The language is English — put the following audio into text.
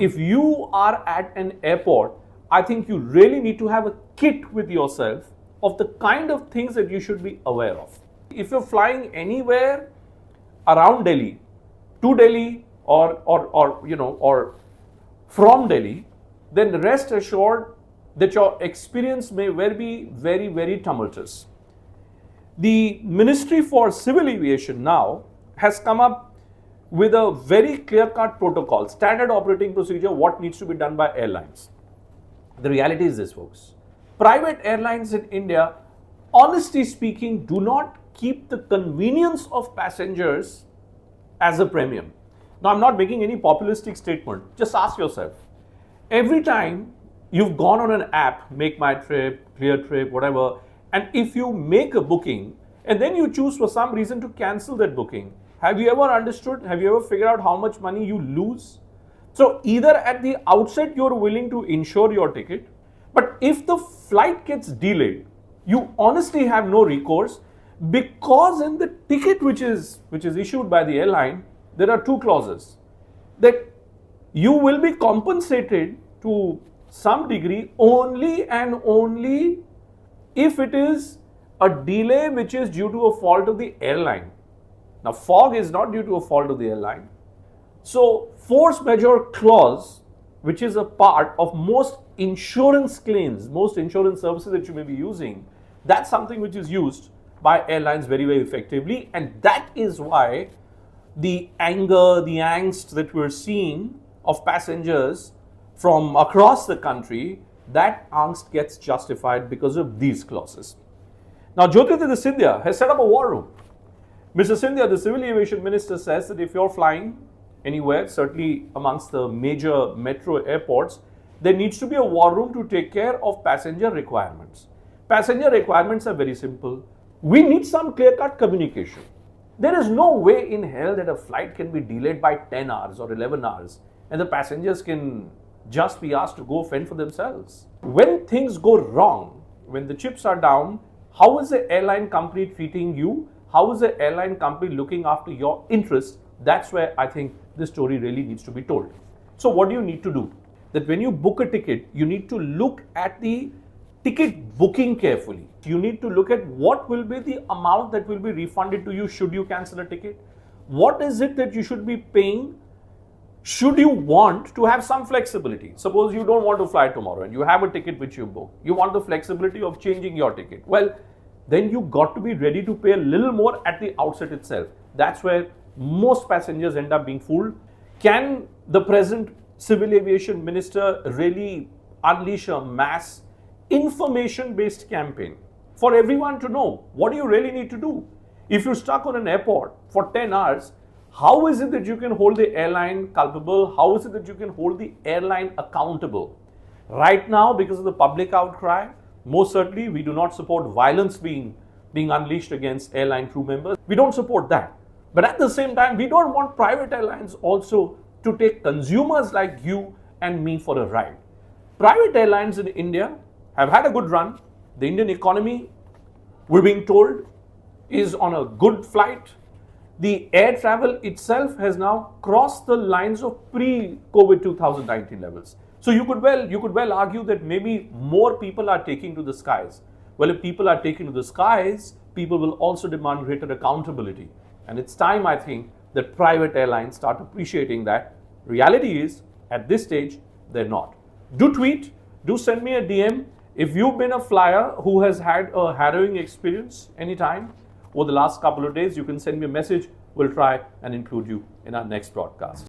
if you are at an airport, I think you really need to have a kit with yourself of the kind of things that you should be aware of. If you're flying anywhere around Delhi, to Delhi, or from Delhi, then rest assured that your experience may well be very, very tumultuous. The Ministry for Civil Aviation now has come up with a very clear-cut protocol, standard operating procedure, what needs to be done by airlines. The reality is this, folks. Private airlines in India, honestly speaking, do not keep the convenience of passengers as a premium. Now, I'm not making any populistic statement. Just ask yourself. Every time you've gone on an app, Make My Trip, Clear Trip, whatever, and if you make a booking and then you choose for some reason to cancel that booking, have you ever understood, have you ever figured out how much money you lose? So either at the outset you're willing to insure your ticket, but if the flight gets delayed, you honestly have no recourse, because in the ticket which is issued by the airline, there are two clauses that you will be compensated to some degree only and only if it is a delay which is due to a fault of the airline. Now, fog is not due to a fault of the airline. So, force majeure clause, which is a part of most insurance claims, most insurance services that you may be using, that's something which is used by airlines very, very effectively. And that is why the anger, the angst that we're seeing of passengers from across the country, that angst gets justified because of these clauses. Now, Jyotirtha Scindia has set up a war room. Mr. Scindia, the Civil Aviation Minister, says that if you're flying anywhere, certainly amongst the major metro airports, there needs to be a war room to take care of passenger requirements. Passenger requirements are very simple. We need some clear-cut communication. There is no way in hell that a flight can be delayed by 10 hours or 11 hours and the passengers can just be asked to go fend for themselves. When things go wrong, when the chips are down, how is the airline company treating you? How is the airline company looking after your interests? That's where I think this story really needs to be told. So what do you need to do? That when you book a ticket, you need to look at the ticket booking carefully. You need to look at what will be the amount that will be refunded to you should you cancel a ticket. What is it that you should be paying should you want to have some flexibility? Suppose you don't want to fly tomorrow and you have a ticket which you book. You want the flexibility of changing your ticket. Well, then you got to be ready to pay a little more at the outset itself. That's where most passengers end up being fooled. Can the present Civil Aviation Minister really unleash a mass information-based campaign for everyone to know what do you really need to do? If you're stuck on an airport for 10 hours, how is it that you can hold the airline culpable? How is it that you can hold the airline accountable? Right now, because of the public outcry, most certainly we do not support violence being unleashed against airline crew members. We don't support that. But at the same time, we don't want private airlines also to take consumers like you and me for a ride. Private airlines in India have had a good run. The Indian economy, we're being told, is on a good flight. The air travel itself has now crossed the lines of pre-COVID 2019 levels. So you could well argue that maybe more people are taking to the skies. Well, if people are taking to the skies, people will also demand greater accountability. And it's time, I think, that private airlines start appreciating that. Reality is, at this stage, they're not. Do tweet, do send me a DM. If you've been a flyer who has had a harrowing experience anytime over the last couple of days, you can send me a message. We'll try and include you in our next broadcast.